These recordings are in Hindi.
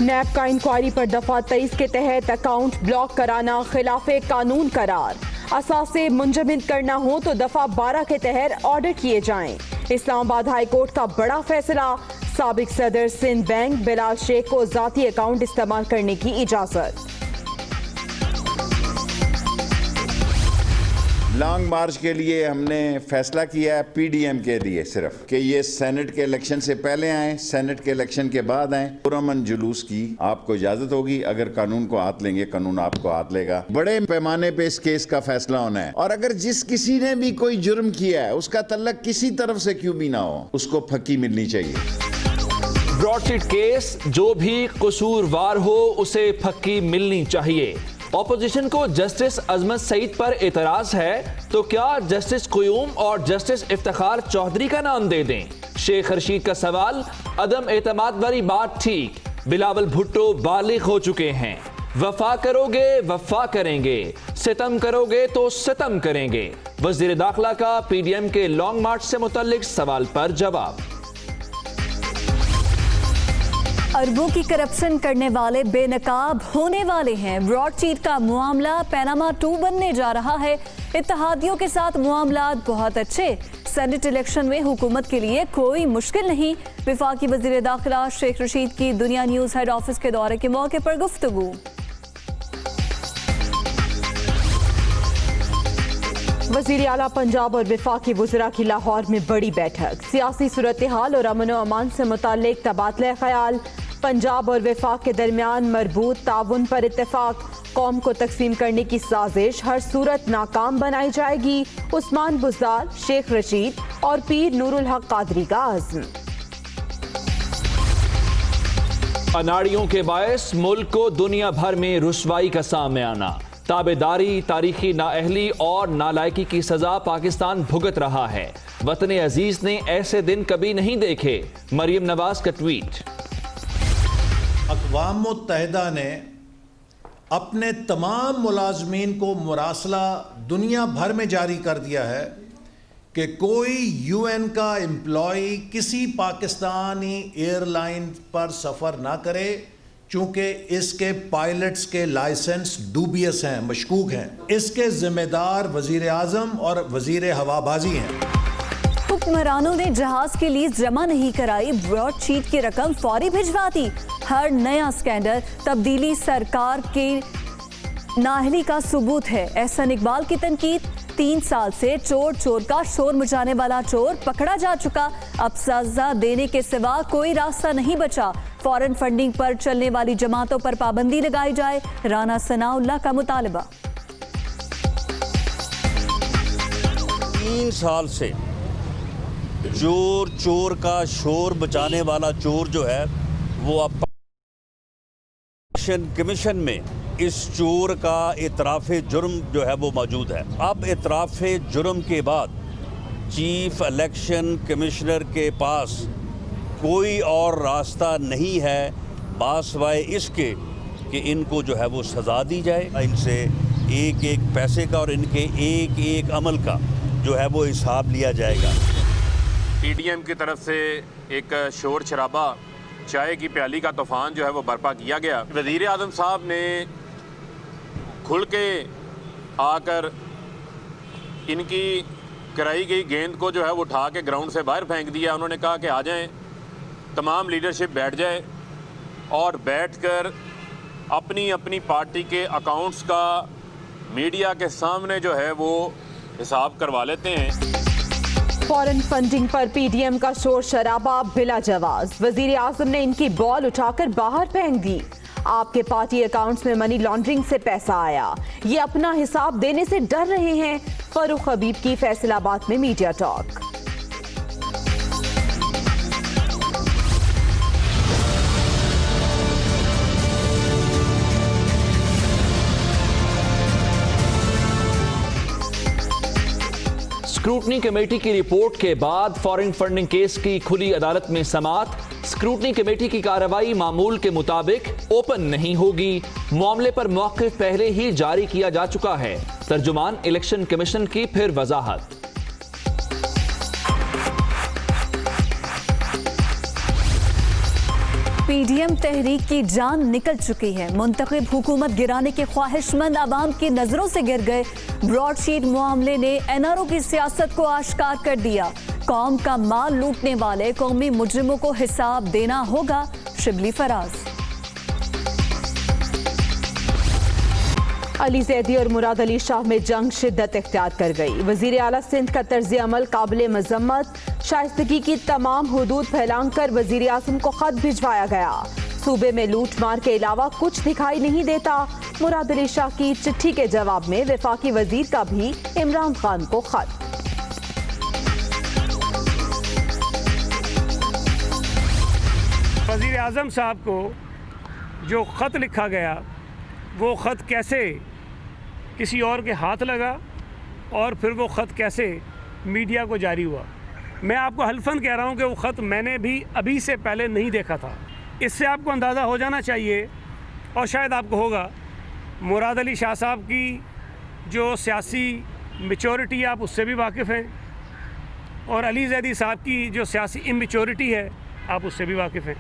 नैब का इंक्वायरी पर दफा 23 के तहत अकाउंट ब्लॉक कराना खिलाफे कानून करार। असासे मुंजमद करना हो तो दफा 12 के तहत ऑर्डर किए जाएं। इस्लामाबाद हाई कोर्ट का बड़ा फैसला, साबिक सदर सिंध बैंक बिलाल शेख को जाती अकाउंट इस्तेमाल करने की इजाजत। लॉन्ग मार्च के लिए हमने फैसला किया है पीडीएम के लिए सिर्फ कि ये सेनेट के इलेक्शन से पहले आए, सेनेट के इलेक्शन के बाद आए। पुरअमन जुलूस की आपको इजाजत होगी। अगर कानून को हाथ लेंगे, कानून आपको हाथ लेगा। बड़े पैमाने पे इस केस का फैसला होना है और अगर जिस किसी ने भी कोई जुर्म किया है उसका तल्लक किसी तरफ से क्यों भी ना हो, उसको फक्की मिलनी चाहिए। ब्रॉडशीट केस, जो भी कसूरवार हो उसे फक्की मिलनी चाहिए। ऑपोजिशन को जस्टिस अजमत सईद पर एतराज है तो क्या जस्टिस क़ुयूम और जस्टिस इफ्तिखार चौधरी का नाम दे दें? शेख रशीद का सवाल, अदम एतमाद वाली बात ठीक, बिलावल भुट्टो बालिग हो चुके हैं। वफा करोगे वफा करेंगे, सितम करोगे तो सितम करेंगे। वज़ीर दाखिला का पीडीएम के लॉन्ग मार्च से मुतल्लिक सवाल पर जवाब। अरबों की करप्शन करने वाले बेनकाब होने वाले हैं। ब्रॉडशीट का मामला पैनामा 2 बनने जा रहा है। इत्तेहादियों के साथ मामला बहुत अच्छे। सेनेट इलेक्शन में हुकूमत के लिए कोई मुश्किल नहीं। वफाकी वज़ीर दाखिला शेख रशीद की दुनिया न्यूज़ हेड ऑफिस के दौरे के मौके पर गुफ्तगू। वज़ीर आला पंजाब और वफाकी वज़रा की लाहौर में बड़ी बैठक। सियासी सूरत हाल और अमन व अमान से मुताल्लिक तबादला ख्याल। पंजाब और वफाक के दरमियान मरबूत ताउन पर इत्तेफाक। कौम को तकसीम करने की साजिश हर सूरत नाकाम बनाई जाएगी। उस्मान बुज़दार, शेख रशीद और पीर नूरुल हक कादरी का अज़्म। अनाड़ियों के बायस मुल्क को दुनिया भर में रुसवाई का सामने आना, ताबेदारी, तारीखी नाअहली और नालायकी की सजा पाकिस्तान भुगत रहा है। वतन अजीज ने ऐसे दिन कभी नहीं देखे। मरियम नवाज का ट्वीट। अक़वाम मुत्तहिदा ने अपने तमाम मुलाजमीन को मुरासला दुनिया भर में जारी कर दिया है कि कोई यूएन का एम्प्लॉई किसी पाकिस्तानी एयरलाइन पर सफ़र ना करे, चूँकि इसके पायलट्स के लाइसेंस डूबियस हैं, मशकूक हैं। इसके ज़िम्मेदार वज़ीर आज़म और वज़ीर हवाबाजी हैं। हुक्मरानों ने जहाज की लीज जमा नहीं कराई, ब्रॉडशीट की रकम फौरी भिजवा दी। हर नया स्कैंडल तब्दीली सरकार की नाअहली का सबूत है। एहसन इकबाल की तनकीद। 3 साल से चोर चोर का शोर मचाने वाला चोर पकड़ा जा चुका। अब सजा देने के सिवा कोई रास्ता नहीं बचा। फॉरेन फंडिंग पर चलने वाली जमातों पर पाबंदी लगाई जाए। राना सनाउल्लाह का मुतालबा। 3 साल से चोर चोर का शोर बचाने वाला चोर जो है वो अब इलेक्शन कमीशन में इस चोर का इतराफ़े जुर्म जो है वो मौजूद है। अब इतराफ़े जुर्म के बाद चीफ इलेक्शन कमिश्नर के पास कोई और रास्ता नहीं है बासवाए इसके कि इनको जो है वो सज़ा दी जाए। इनसे एक एक पैसे का और इनके एक एक अमल का जो है वो हिसाब लिया जाएगा। पीडीएम की तरफ से एक शोर शराबा, चाय की प्याली का तूफान जो है वो बर्पा किया गया। वज़ीर आज़म साहब ने खुल के आकर इनकी कराई गई गेंद को जो है वो उठा के ग्राउंड से बाहर फेंक दिया। उन्होंने कहा कि आ जाएं, तमाम लीडरशिप बैठ जाए और बैठकर अपनी अपनी पार्टी के अकाउंट्स का मीडिया के सामने जो है वो हिसाब करवा लेते हैं। फॉरेन फंडिंग पर पीडीएम का शोर शराबा बिला जवाब। वजीर आजम ने इनकी बॉल उठाकर बाहर फेंक दी। आपके पार्टी अकाउंट्स में मनी लॉन्ड्रिंग से पैसा आया, ये अपना हिसाब देने से डर रहे हैं। फरूख हबीब की फैसलाबाद में मीडिया टॉक। स्क्रूटनी कमेटी की रिपोर्ट के बाद फॉरेन फंडिंग केस की खुली अदालत में समाअत। स्क्रूटनी कमेटी की कार्रवाई मामूल के मुताबिक ओपन नहीं होगी। मामले पर मौक़िफ़ पहले ही जारी किया जा चुका है। तर्जुमान इलेक्शन कमीशन की फिर वजाहत। पीडीएम तहरीक की जान निकल चुकी है। मुंतखब हुकूमत गिराने के ख्वाहिशमंद आवाम की नजरों से गिर गए। ब्रॉडशीट मामले ने एनआरओ की सियासत को आश्कार कर दिया। कौम का माल लूटने वाले कौमी मुजरिमों को हिसाब देना होगा। शिबली फराज। अली जैदी और मुराद अली शाह में जंग शिद्दत इख्तियार कर गई। वजीर आला सिंध का तर्ज अमल काबिल मजम्मत। शाइस्तगी की तमाम हुदूद फैलाकर वजीर आज़म को खत भिजवाया गया। सूबे में लूट मार के अलावा कुछ दिखाई नहीं देता। मुराद अली शाह की चिट्ठी के जवाब में वफाकी वजीर का भी इमरान खान को खत। वज़ीर आज़म साहब को जो ख़त लिखा गया वो ख़त कैसे किसी और के हाथ लगा और फिर वो ख़त कैसे मीडिया को जारी हुआ। मैं आपको हल्फन कह रहा हूँ कि वो ख़त मैंने भी अभी से पहले नहीं देखा था। इससे आपको अंदाज़ा हो जाना चाहिए और शायद आपको होगा मुराद अली शाह साहब की जो सियासी मैच्योरिटी है आप उससे भी वाकिफ़ हैं और अली जैदी साहब की जो सियासी इमेच्योरिटी है आप उससे भी वाकिफ़ हैं।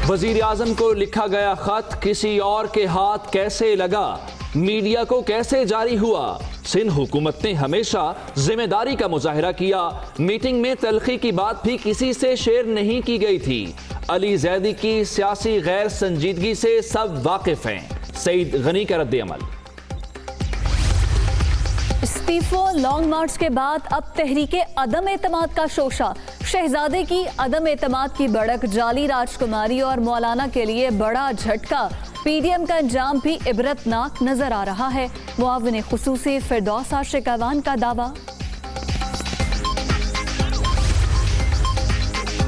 वजीर आजम को लिखा गया खत किसी और के हाथ कैसे लगा, मीडिया को कैसे जारी हुआ। सिंध हुकूमत ने हमेशा जिम्मेदारी का मुजाहिरा किया। मीटिंग में तलखी की बात भी किसी से शेयर नहीं की गई थी। अली जैदी की सियासी गैर संजीदगी से सब वाकिफ हैं। सईद गनी का रद्द-ए-अमल। इस्तीफों लॉन्ग मार्च के बाद अब तहरीके अदम एतमाद का शोशा। शहजादे की अदम एतमाद की बढ़क, जाली राजकुमारी और मौलाना के लिए बड़ा झटका। पीडीएम का अंजाम भी इबरतनाक नजर आ रहा है। मुआविन खुसूसी फिरदौस आशिक अवान का दावा।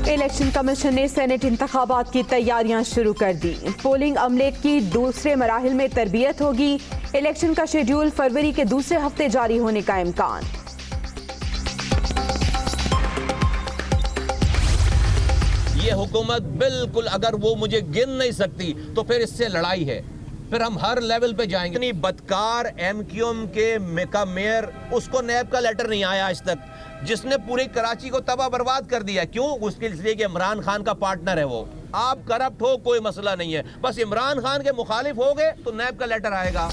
इलेक्शन कमीशन ने सेनेट इंतखाबात की तैयारियां शुरू कर दी। पोलिंग अमले की दूसरे मराहिल में तरबियत होगी। इलेक्शन का शेड्यूल फरवरी के दूसरे हफ्ते जारी होने का इम्कान। ये हुकूमत बिल्कुल, अगर वो मुझे गिन नहीं सकती तो फिर इससे लड़ाई है, फिर हम हर लेवल पे जाएंगे। नहीं, बदकार एमक्यूएम के का मेयर, उसको नैब का लेटर नहीं आया आज तक, जिसने पूरी कराची को तबाह बर्बाद कर दिया। क्यों? उसके इसलिए कि इमरान खान का पार्टनर है वो। आप करप्ट हो कोई मसला नहीं है, बस इमरान खान के मुखालिफ हो गए तो नैब का लेटर आएगा।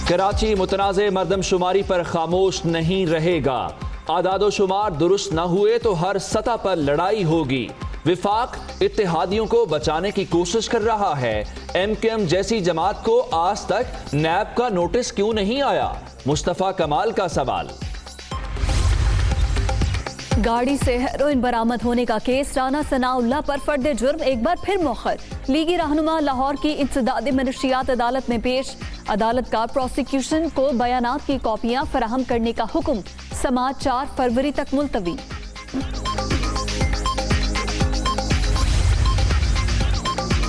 कराची मुतनाज़े मर्दमशुमारी पर खामोश नहीं रहेगा। आदादो शुमार दुरुस्त न हुए तो हर सतह पर लड़ाई होगी। विफाक इत्तेहादियों को बचाने की कोशिश कर रहा है। एमक्यूएम जैसी जमात को आज तक नैब का नोटिस क्यों नहीं आया? मुस्तफा कमाल का सवाल। गाड़ी से हेरोइन बरामद होने का केस राना सनाउल्लाह पर फर्द जुर्म एक बार फिर मौखर। लीगी रहनुमा लाहौर की इंसदादी मनशियात अदालत में पेश। अदालत का प्रोसिक्यूशन को बयानात की कॉपियां फराहम करने का हुक्म। समाअत 4 फरवरी तक मुलतवी।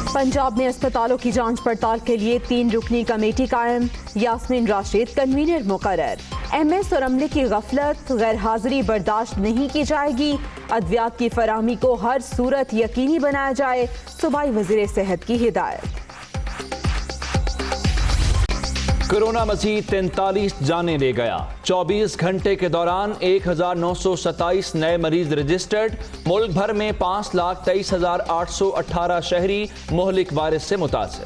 पंजाब में अस्पतालों की जांच पड़ताल के लिए 3 रुकनी कमेटी कायम। यास्मीन राशिद कन्वीनर मुकर्रर। एमएस और अमले की गफलत, गैर हाजिरी बर्दाश्त नहीं की जाएगी। अद्वियात की फराहमी को हर सूरत यकीनी बनाया जाए। सूबाई वजीर सेहत की हिदायत। कोरोना मजीद 43 जानें ले गया। 24 घंटे के दौरान 1927 नए मरीज रजिस्टर्ड। मुल्क भर में 5,23,818 शहरी मोहलिक वायरस से मुतासिर।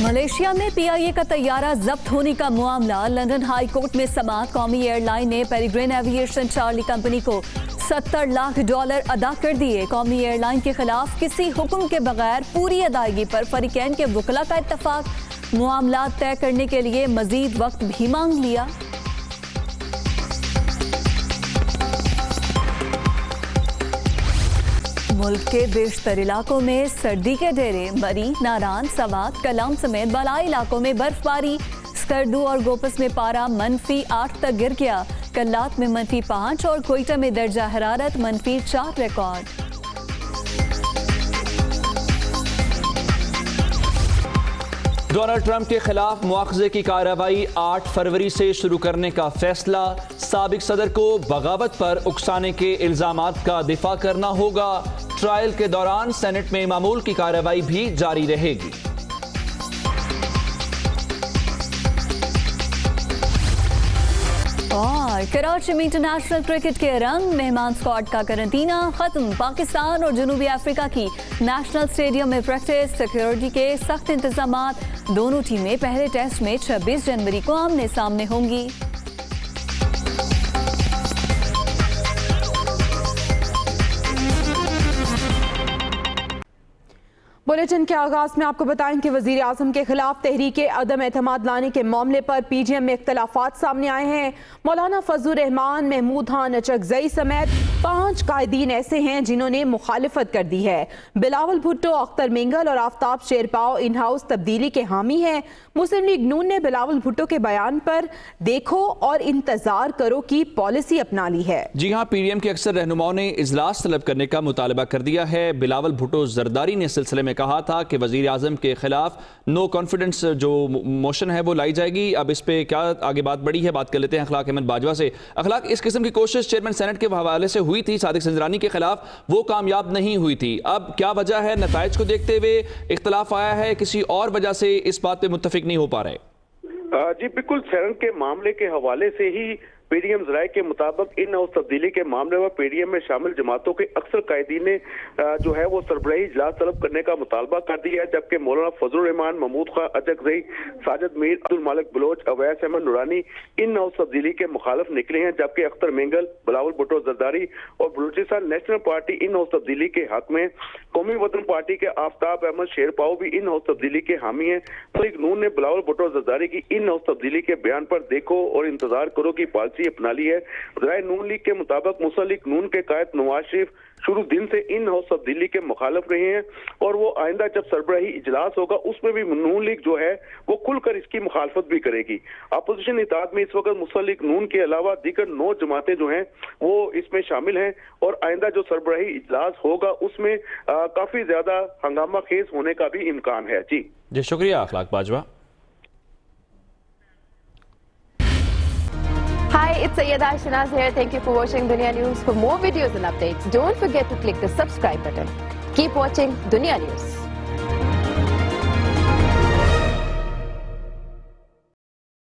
मलेशिया में पीआईए का तैयारा जब्त होने का मामला। लंदन हाई कोर्ट में समाअत। कौमी एयरलाइन ने पेरिग्रेन एविएशन चार्ली कंपनी को $70 लाख अदा कर दिए। कौमी एयरलाइन के खिलाफ किसी हुक्म के बगैर पूरी अदायगी पर फरीकैन के वकला का इत्तफाक। मामला तय करने के लिए मजीद वक्त भी मांग लिया। मुल्क के बेशतर इलाकों में सर्दी के डेरे। मरी, नारान, सवात, कलाम समेत बालाई इलाकों में बर्फबारी। स्कर्दू और गोपस में पारा -8 तक गिर गया। कल्लात में -5 और कोयटा में दर्जा हरारत -4 रिकॉर्ड। डोनाल्ड ट्रंप के खिलाफ मुआखजे की कार्रवाई 8 फरवरी से शुरू करने का फैसला। साबिक सदर को बगावत पर उकसाने के इल्जामात का दिफा करना होगा। ट्रायल के दौरान सेनेट में मामूल की कार्रवाई भी जारी रहेगी। और कराची में इंटरनेशनल क्रिकेट के रंग, मेहमान स्क्वाड का करंटीना खत्म। पाकिस्तान और जनूबी अफ्रीका की नेशनल स्टेडियम में प्रैक्टिस, सिक्योरिटी के सख्त इंतजाम। दोनों टीमें पहले टेस्ट में 26 जनवरी को आमने सामने होंगी। बुलेटिन के आगाज में आपको बताएं कि वजीर आजम के खिलाफ तहरीक अदम एतमाद लाने के मामले पर पीडीएम में इख्तलाफात सामने आए हैं। मौलाना फजलुर रहमान, महमूद खान अचकजई समेत 5 कायदीन ऐसे हैं जिन्होंने मुखालिफत कर दी है। बिलावल भुट्टो, अख्तर मिंगल और आफ्ताब शेरपाव इन हाउस तब्दीली के हामी हैं। मुस्लिम लीग नून ने बिलावल भुट्टो के बयान पर देखो और इंतजार करो की पॉलिसी अपना ली है। जी हाँ, पीडीएम के अक्सर रहनुमाओं ने इजलास तलब करने का मुतालबा कर दिया है। बिलावल भुट्टो जरदारी ने इस सिलसिले में कहा था कि वजीर आजम के खिलाफ नो कॉन्फिडेंस जो मोशन है वो लाई जाएगी। अब इस पे क्या आगे बात बढ़ी है, बात कर लेते हैं अखलाक अहमद बाजवा से। अखलाक, इस किस्म की कोशिश चेयरमैन सेनेट के हवाले से हुई थी सादिक संजरानी के खिलाफ, वो कामयाब नहीं हुई थी। अब क्या वजह है? नताइज को देखते हुए इख्तलाफ आया है, किसी और वजह से इस बात पे मुत्तफिक नहीं हो पा रहे? जी बिल्कुल, सेनेट के मामले के हवाले से ही पीडीएम जराये के मुताबिक इन हाउस तब्दीली के मामले में पीडीएम में शामिल जमातों के अक्सर कायदीन ने जो है वो सरबराही इजलास तलब करने का मुतालबा कर दिया है। जबकि मौलाना फजलुर रहमान, महमूद खान अचकजई, साजिद मीर, अब्दुल मालिक बलोच, अवैस अहमद नूरानी इन हाउस तब्दीली के मुखालिफ निकले हैं। जबकि अख्तर मिंगल, बिलावल भुट्टो जरदारी और Balochistan national party in house तब्दीली के हक में। कौमी वतन पार्टी के आफ्ताब अहमद शेरपाव भी इन हाउस तब्दीली के हामी हैं। मुस्लिम लीग नून ने बिलावल भुट्टो जरदारी की इन हाउस तब्दीली के बयान पर देखो और इंतजार करो की पॉलिसी अपना ली है। ज़राए नून लीग के मुताबिक मुस्लिम लीग नून के कायद नवाज शरीफ शुरू दिन से इन हाउस तब्दीली के मुखालिफ रहे हैं और वो आइंदा जब सरबराही इजलास होगा उसमें भी नून लीग जो है वो खुलकर इसकी मुखालफत भी करेगी। अपोजिशन इत्तेहाद में इस वक्त मुस्लिम लीग नून के अलावा दीगर 9 जमातें जो हैं वो इसमें शामिल हैं और आइंदा जो सरबराही इजलास होगा उसमें काफी ज्यादा हंगामा खेज होने का भी इम्कान है। जी शुक्रिया अखलाक Bajwa. Hi, it's Sayyeda Shanaz here. Thank you for watching Dunia News. For more videos and updates, don't forget to click the subscribe button. Keep watching Dunia News.